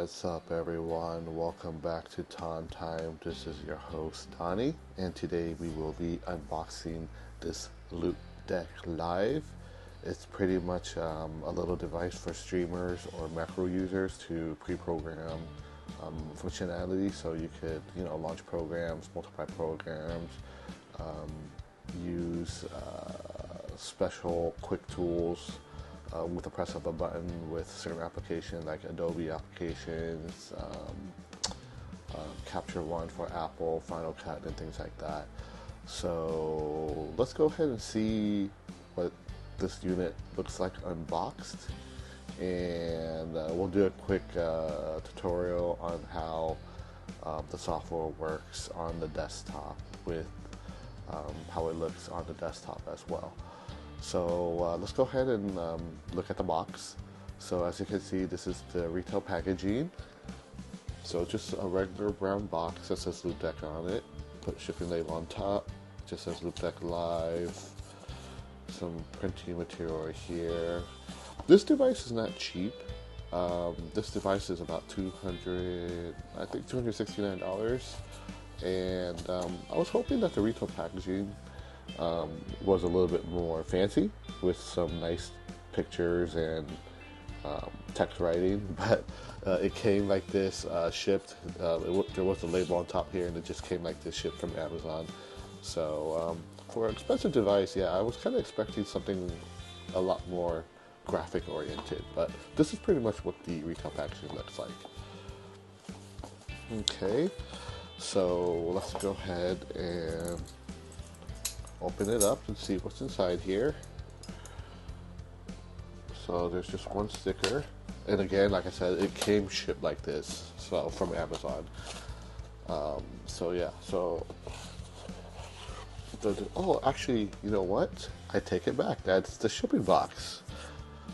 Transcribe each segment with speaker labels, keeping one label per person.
Speaker 1: What's up, everyone? Welcome back to Ton Time. This is your host, Donnie, and today we will be unboxing this LoupeDeck Live. It's pretty much a little device for streamers or macro users to pre-program functionality, so you could, launch programs, multiply programs, use special quick tools with the press of a button with certain applications like Adobe applications, Capture One for Apple, Final Cut, and things like that. So let's go ahead and see what this unit looks like unboxed, and we'll do a quick tutorial on how the software works on the desktop with how it looks on the desktop as well. So let's go ahead and look at the box. So as you can see, this is the retail packaging. So just a regular brown box that says LoupeDeck on it. Put shipping label on top. Just says LoupeDeck Live. Some printing material right here. This device is not cheap. This device is about $269. And I was hoping that the retail packaging was a little bit more fancy with some nice pictures and text writing, but it came like this, shipped. There was a label on top here, and it just came like this, shipped from Amazon. So for an expensive device, yeah, I was kind of expecting something a lot more graphic oriented, but this is pretty much what the retail packaging looks like. Okay, so let's go ahead and open it up and see what's inside here. So there's just one sticker, and again, like I said, it came shipped like this, so from Amazon. So yeah, so oh, actually, you know what? I take it back. That's the shipping box.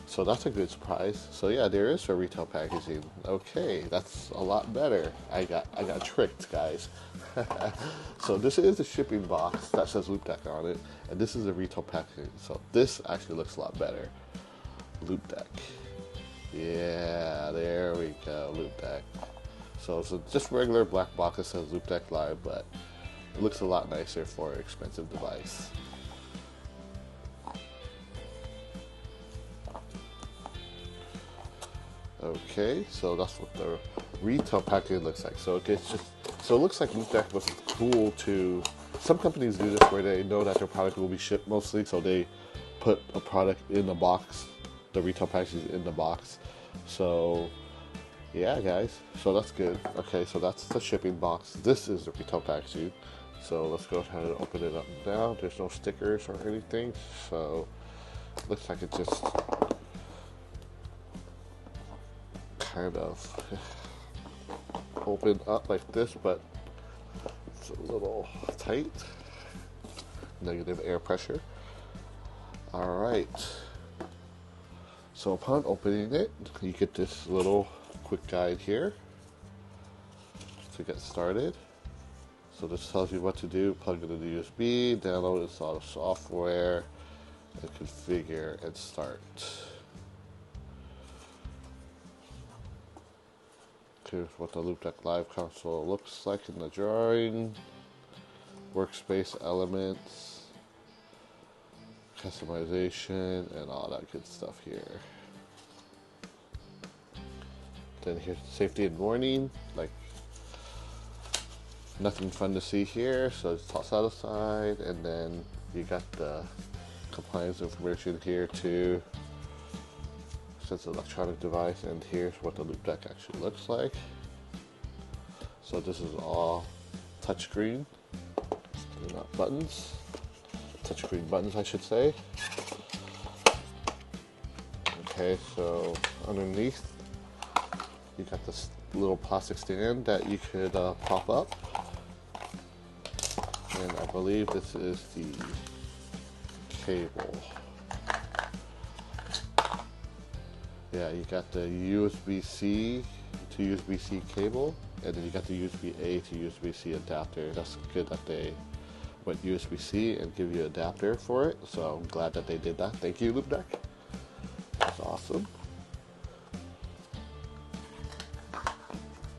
Speaker 1: So that's a good surprise. So yeah, there is a retail packaging. Okay, that's a lot better. I got tricked, guys. So this is the shipping box that says LoupeDeck on it, and this is the retail packaging. So this actually looks a lot better. LoupeDeck. Yeah, there we go, LoupeDeck. So it's just regular black box that says LoupeDeck Live, but it looks a lot nicer for an expensive device. Okay, so that's what the retail packaging looks like. So it looks like LoupeDeck was cool to. Some companies do this where they know that their product will be shipped mostly, so they put a product in the box, the retail packaging in the box. So yeah, guys, so that's good. Okay, so that's the shipping box. This is the retail packaging. So let's go ahead and open it up now. There's no stickers or anything, so looks like it just kind of open up like this, but it's a little tight. Negative air pressure. Alright, so upon opening it, you get this little quick guide here to get started. So this tells you what to do: plug it into the USB, download, install the software, and configure and start. Here's what the LoupeDeck Live console looks like in the drawing. Workspace elements, customization, and all that good stuff here. Then here's safety and warning, like nothing fun to see here, so just toss that aside. And then you got the compliance information here too. It's an electronic device, and here's what the LoupeDeck actually looks like. So this is all touchscreen, not buttons, touchscreen buttons, I should say. Okay, so underneath you got this little plastic stand that you could pop up, and I believe this is the cable. Yeah, you got the USB-C to USB-C cable, and then you got the USB-A to USB-C adapter. That's good that they went USB-C and give you an adapter for it, so I'm glad that they did that. Thank you, LoupeDeck. That's awesome.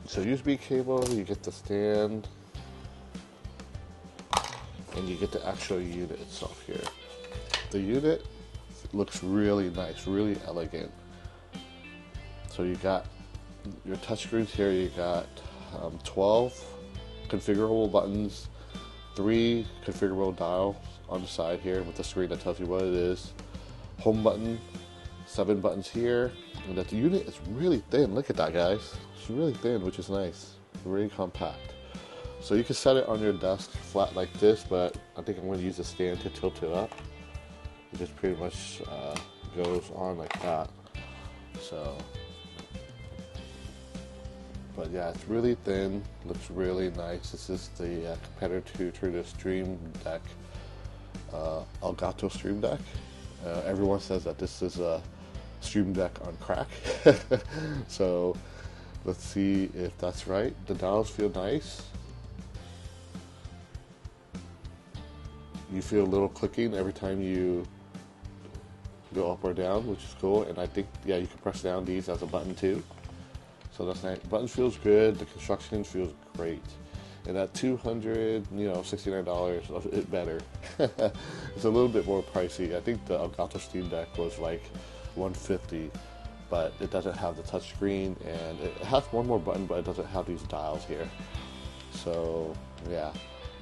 Speaker 1: So USB cable, you get the stand, and you get the actual unit itself here. The unit looks really nice, really elegant. So you got your touchscreens here, you got 12 configurable buttons, 3 configurable dials on the side here with the screen that tells you what it is, home button, 7 buttons here, and that the unit is really thin. Look at that, guys. It's really thin, which is nice, really compact. So you can set it on your desk flat like this, but I think I'm going to use a stand to tilt it up. It just pretty much goes on like that. So, but yeah, it's really thin, looks really nice. This is the competitor to the Stream Deck, Elgato Stream Deck. Everyone says that this is a Stream Deck on crack. So let's see if that's right. The dials feel nice. You feel a little clicking every time you go up or down, which is cool. And I think, yeah, you can press down these as a button too. So that's nice. Button feels good. The construction feels great. And at $269, it better. It's a little bit more pricey. I think the Elgato Steam Deck was like $150, but it doesn't have the touchscreen, and it has one more button, but it doesn't have these dials here. So yeah.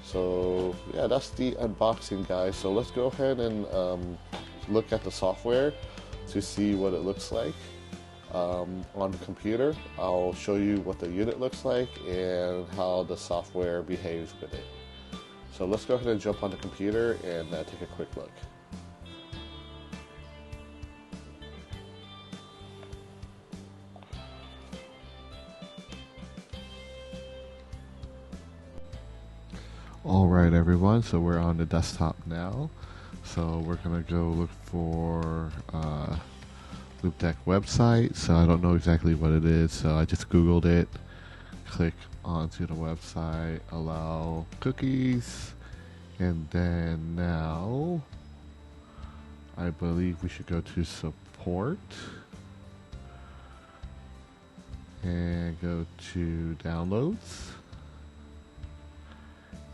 Speaker 1: So yeah, that's the unboxing, guys. So let's go ahead and look at the software to see what it looks like on the computer. I'll show you what the unit looks like and how the software behaves with it. So let's go ahead and jump on the computer and take a quick look. Alright everyone, so we're on the desktop now. So we're going to go look for LoupeDeck website. So I don't know exactly what it is, so I just Googled it. Click onto the website, allow cookies, and then now I believe we should go to support and go to downloads.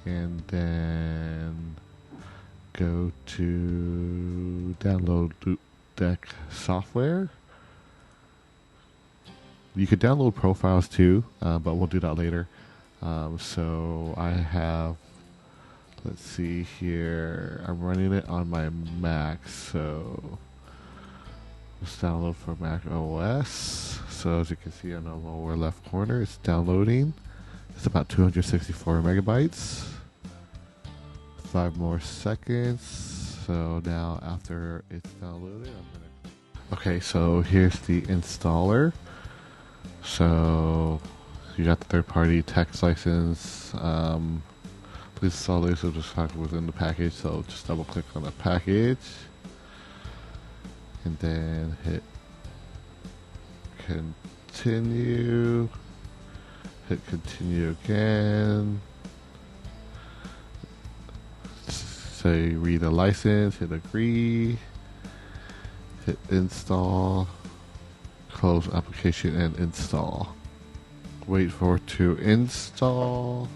Speaker 1: And then go to download LoupeDeck software. You could download profiles too, but we'll do that later. So I have, let's see here, I'm running it on my Mac, so let's download for Mac OS. So as you can see on the lower left corner, it's downloading. It's about 264 megabytes. 5 more seconds. So now after it's downloaded, okay, so here's the installer. So you got the third-party text license. Please install this within the package. So just double-click on the package, and then hit continue. Hit continue again. Say read a license, hit agree, hit install, close application and install. Wait for it to install.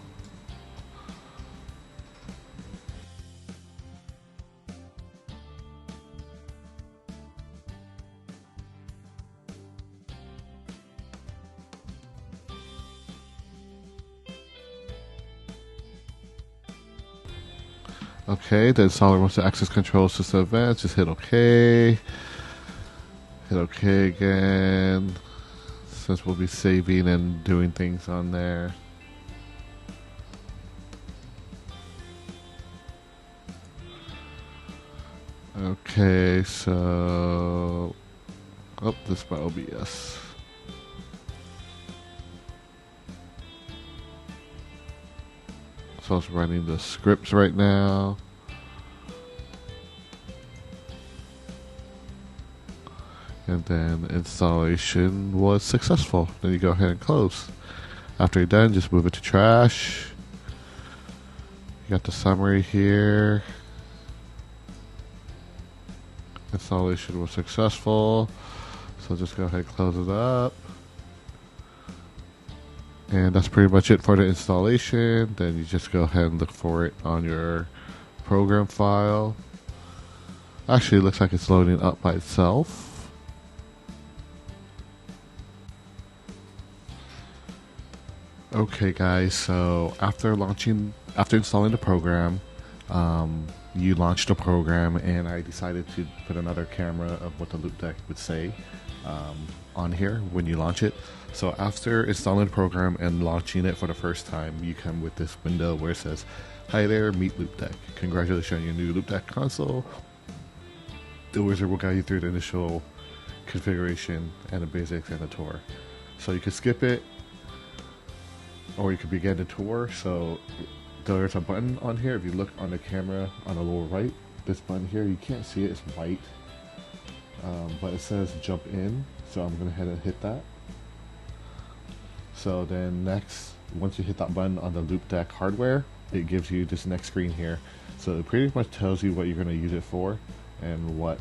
Speaker 1: Okay, the installer wants to access control system events. Just hit OK. Hit OK again, since we'll be saving and doing things on there. Okay, so this by OBS. So it's running the scripts right now. And then installation was successful. Then you go ahead and close. After you're done, just move it to trash. You got the summary here. Installation was successful. So just go ahead and close it up. And that's pretty much it for the installation. Then you just go ahead and look for it on your program file. Actually, it looks like it's loading up by itself. Okay guys, so after installing the program, you launched the program, and I decided to put another camera of what the LoupeDeck would say on here when you launch it. So after installing the program and launching it for the first time, you come with this window where it says, "Hi there, meet LoupeDeck. Congratulations on your new LoupeDeck console. The wizard will guide you through the initial configuration and the basics and the tour." So you can skip it, or you could begin the tour. So there's a button on here. If you look on the camera on the lower right, this button here, you can't see it, it's white, but it says jump in. So I'm going to head and hit that. So then next, once you hit that button on the LoupeDeck hardware, it gives you this next screen here. So it pretty much tells you what you're going to use it for, and what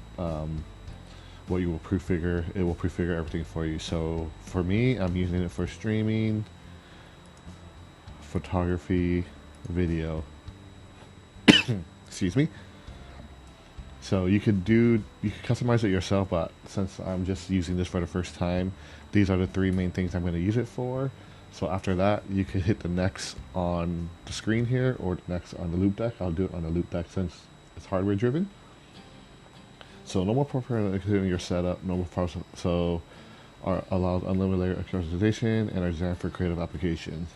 Speaker 1: you will prefigure. It will prefigure everything for you. So for me, I'm using it for streaming, photography, video. Excuse me. So you could customize it yourself, but since I'm just using this for the first time, these are the three main things I'm going to use it for. So after that, you could hit the next on the screen here, or the next on the LoupeDeck. I'll do it on the LoupeDeck since it's hardware driven. So no more programming in your setup, no more process. So allows unlimited layer customization and are designed for creative applications.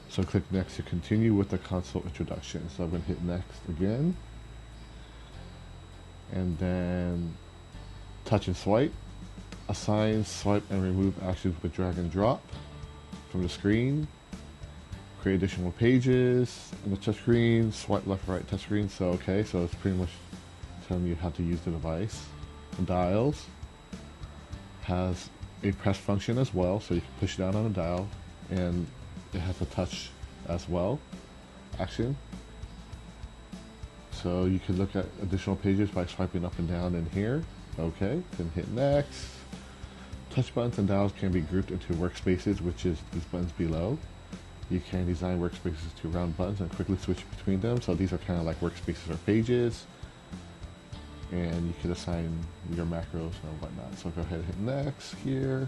Speaker 1: So click next to continue with the console introduction. So I'm going to hit next again, and then touch and swipe. Assign, swipe, and remove actions with drag and drop from the screen. Create additional pages on the touchscreen. Swipe left, right touchscreen. So okay, so it's pretty much telling you how to use the device. The dials has a press function as well, so you can push down on the dial, and it has a touch as well, action. So you can look at additional pages by swiping up and down in here. Okay, then hit next. Touch buttons and dials can be grouped into workspaces, which is these buttons below. You can design workspaces to round buttons and quickly switch between them. So these are kind of like workspaces or pages. And you can assign your macros and whatnot. So go ahead and hit next here.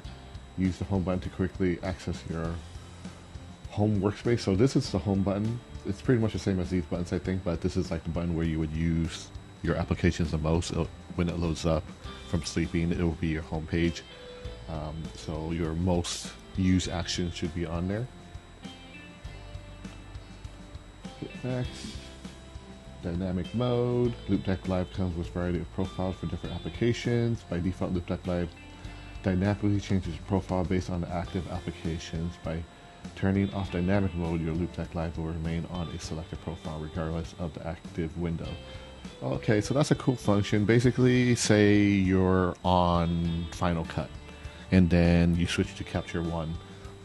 Speaker 1: Use the home button to quickly access your home workspace. So this is the home button. It's pretty much the same as these buttons, I think, but this is like the button where you would use your applications the most. When it loads up from sleeping, it will be your home page. So your most used actions should be on there. Hit next. Dynamic mode. LoupeDeck Live comes with a variety of profiles for different applications. By default, LoupeDeck Live dynamically changes your profile based on the active applications. By turning off dynamic mode, your LoupeDeck Live will remain on a selected profile regardless of the active window. Okay, so that's a cool function. Basically, say you're on Final Cut and then you switch to Capture One.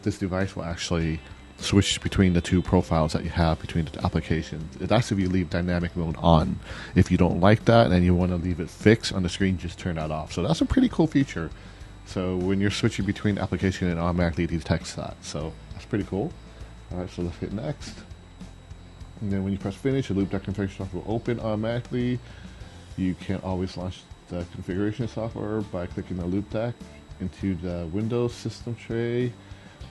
Speaker 1: This device will actually switch between the two profiles that you have between the applications. That's if you leave dynamic mode on. If you don't like that and you want to leave it fixed on the screen, just turn that off. So that's a pretty cool feature. So when you're switching between the application, it automatically detects that. So that's pretty cool. Alright, so let's hit next. And then when you press finish, the LoupeDeck configuration software will open automatically. You can always launch the configuration software by clicking the LoupeDeck into the Windows system tray.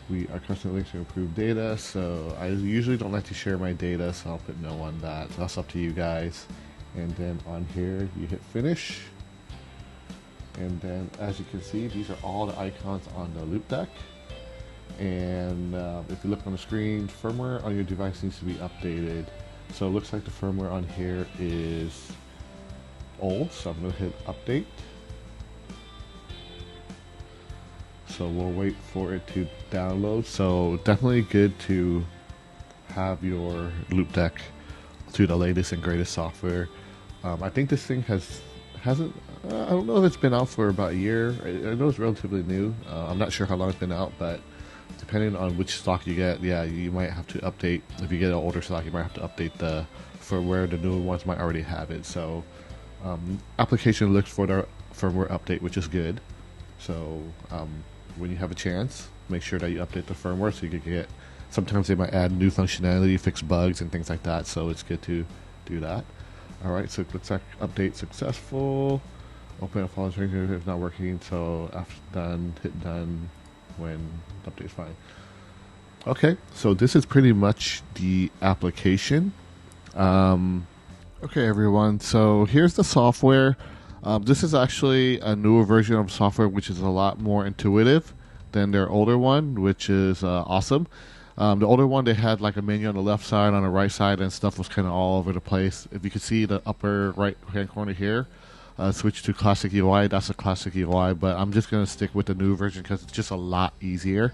Speaker 1: We are constantly links to improve data, so I usually don't like to share my data, so I'll put no on that. So that's up to you guys. And then on here, you hit finish. And then as you can see, these are all the icons on the LoupeDeck. And if you look on the screen, firmware on your device needs to be updated. So it looks like the firmware on here is old, so I'm going to hit update. So we'll wait for it to download. So definitely good to have your LoupeDeck to the latest and greatest software. I think this thing hasn't. I don't know if it's been out for about a year. I know it's relatively new. I'm not sure how long it's been out, but depending on which stock you get, yeah, you might have to update. If you get an older stock, you might have to update the firmware. The newer ones might already have it. So application looks for the firmware update, which is good. So when you have a chance, make sure that you update the firmware so you can get. Sometimes they might add new functionality, fix bugs, and things like that. So it's good to do that. All right, so it looks like update successful. Open a file change if it's not working. So after done, hit done when the update's fine. Okay, so this is pretty much the application. Okay, everyone. So here's the software. This is actually a newer version of software, which is a lot more intuitive than their older one, which is awesome. The older one, they had like a menu on the left side, on the right side, and stuff was kind of all over the place. If you could see the upper right-hand corner here, switch to classic UI. That's a classic UI, but I'm just going to stick with the new version because it's just a lot easier.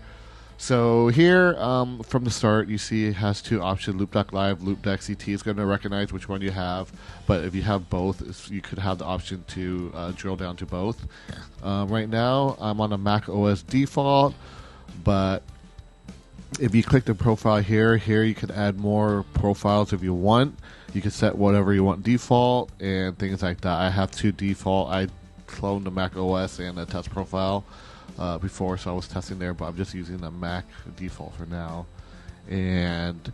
Speaker 1: So here, from the start, you see it has two options, LoupeDeck Live, LoupeDeck CT. Is going to recognize which one you have, but if you have both, you could have the option to drill down to both. Right now, I'm on a Mac OS default, but if you click the profile here you could add more profiles if you want. You can set whatever you want default and things like that. I have two default. I cloned the Mac OS and the test profile before, so I was testing there, but I'm just using the Mac default for now. And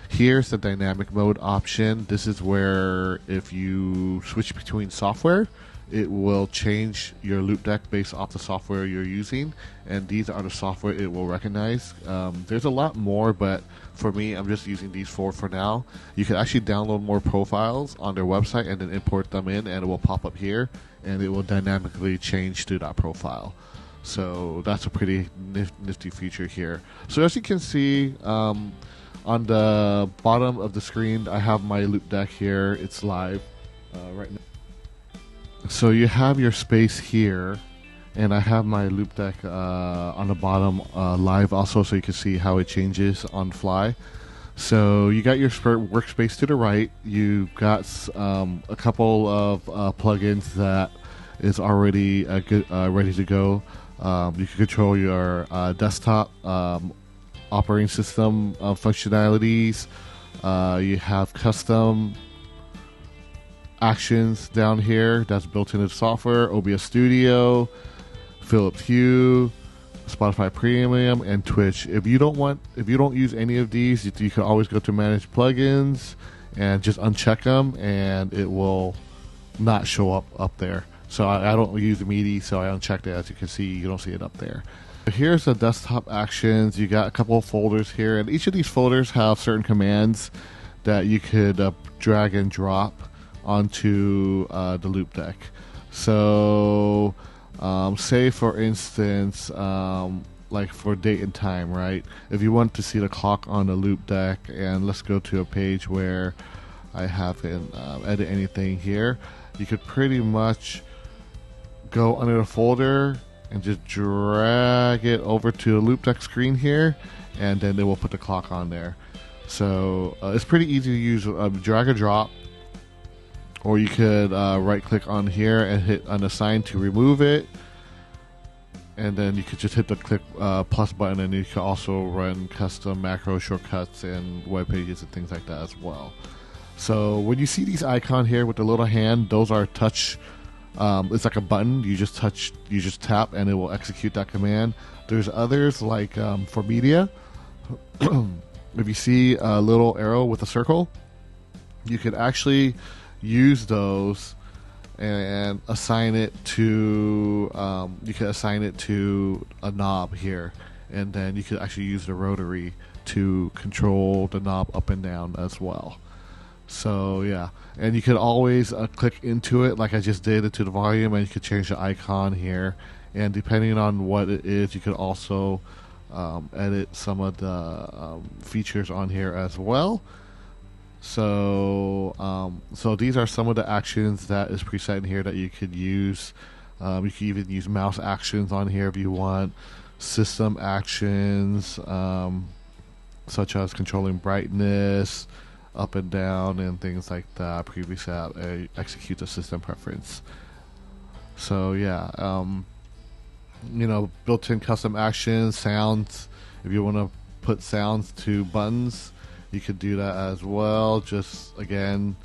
Speaker 1: here's the dynamic mode option. This is where if you switch between software, it will change your LoupeDeck based off the software you're using, and these are the software it will recognize. There's a lot more, but for me, I'm just using these four for now. You can actually download more profiles on their website and then import them in, and it will pop up here, and it will dynamically change to that profile. So that's a pretty nifty feature here. So as you can see, on the bottom of the screen, I have my LoupeDeck here. It's live right now. So you have your space here, and I have my LoupeDeck on the bottom live also, so you can see how it changes on fly. So you got your workspace to the right. You got a couple of plugins that is already ready to go. You can control your desktop operating system functionalities. You have custom actions down here that's built into the software, OBS Studio, Philips Hue, Spotify Premium, and Twitch. If you don't use any of these, you can always go to Manage Plugins and just uncheck them, and it will not show up there. So I don't use the MIDI, so I unchecked it. As you can see, you don't see it up there. Here's the desktop actions. You got a couple of folders here, and each of these folders have certain commands that you could drag and drop onto the LoupeDeck. So say for instance like for date and time, right? If you want to see the clock on the LoupeDeck, and let's go to a page where I haven't edit anything here, you could pretty much go under the folder and just drag it over to the LoupeDeck screen here, and then they will put the clock on there. So it's pretty easy to use. Drag and drop. Or you could right click on here and hit unassign to remove it, and then you could just hit the click plus button, and you can also run custom macro shortcuts and web pages and things like that as well. So when you see these icons here with the little hand, those are touch. It's like a button. You just tap, and it will execute that command. There's others like for media. If you see a little arrow with a circle, you could actually use those and assign it to you can assign it to a knob here, and then you could actually use the rotary to control the knob up and down as well. So yeah, and you could always click into it like I just did into the volume, and you could change the icon here, and depending on what it is, you could also edit some of the features on here as well. So so these are some of the actions that is preset in here that you could use. You can even use mouse actions on here if you want. System actions such as controlling brightness, up and down, and things like that. Previously execute the system preference. So yeah, built-in custom actions, sounds. If you want to put sounds to buttons, you could do that as well. Just again,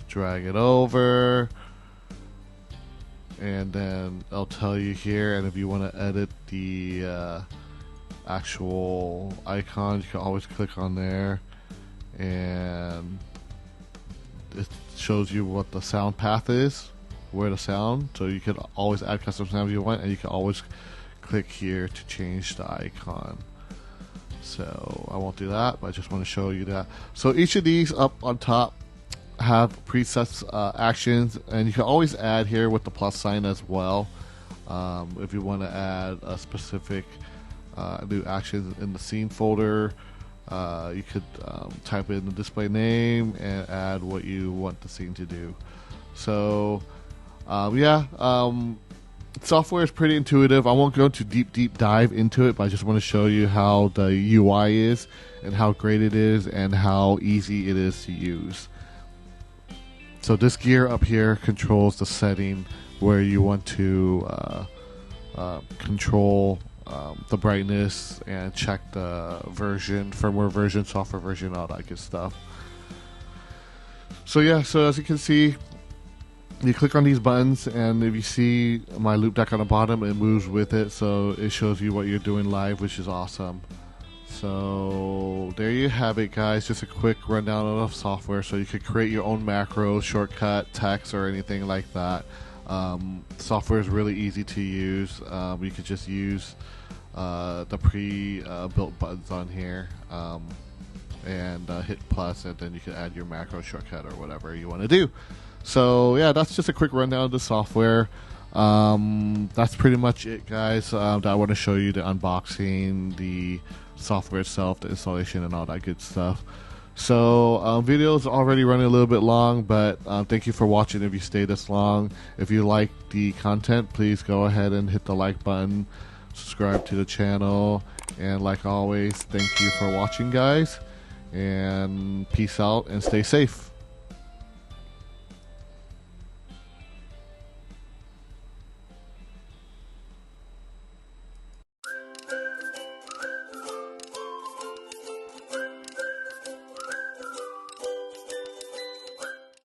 Speaker 1: drag it over, and then it'll tell you here. And if you want to edit the actual icon, you can always click on there, and it shows you what the sound path is, where the sound. So you can always add custom sound if you want, and you can always click here to change the icon. So I won't do that, but I just want to show you that. So each of these up on top have presets actions, and you can always add here with the plus sign as well. If you want to add a specific new actions in the scene folder, you could type in the display name and add what you want the scene to do. So software is pretty intuitive. I won't go into deep dive into it, but I just want to show you how the UI is and how great it is and how easy it is to use. So this gear up here controls the setting where you want to control the brightness and check the version, firmware version, software version, all that good stuff. So yeah, so as you can see, you click on these buttons, and if you see my LoupeDeck on the bottom, it moves with it, so it shows you what you're doing live, which is awesome. So there you have it, guys. Just a quick rundown of software, so you could create your own macro, shortcut, text, or anything like that. Software is really easy to use. You could just use the pre-built buttons on here, and hit plus, and then you can add your macro, shortcut, or whatever you want to do. So yeah, that's just a quick rundown of the software. That's pretty much it, guys. That I want to show you the unboxing, the software itself, the installation, and all that good stuff. So video's already running a little bit long, but thank you for watching if you stayed this long. If you like the content, please go ahead and hit the like button, subscribe to the channel, and like always, thank you for watching, guys, and peace out and stay safe.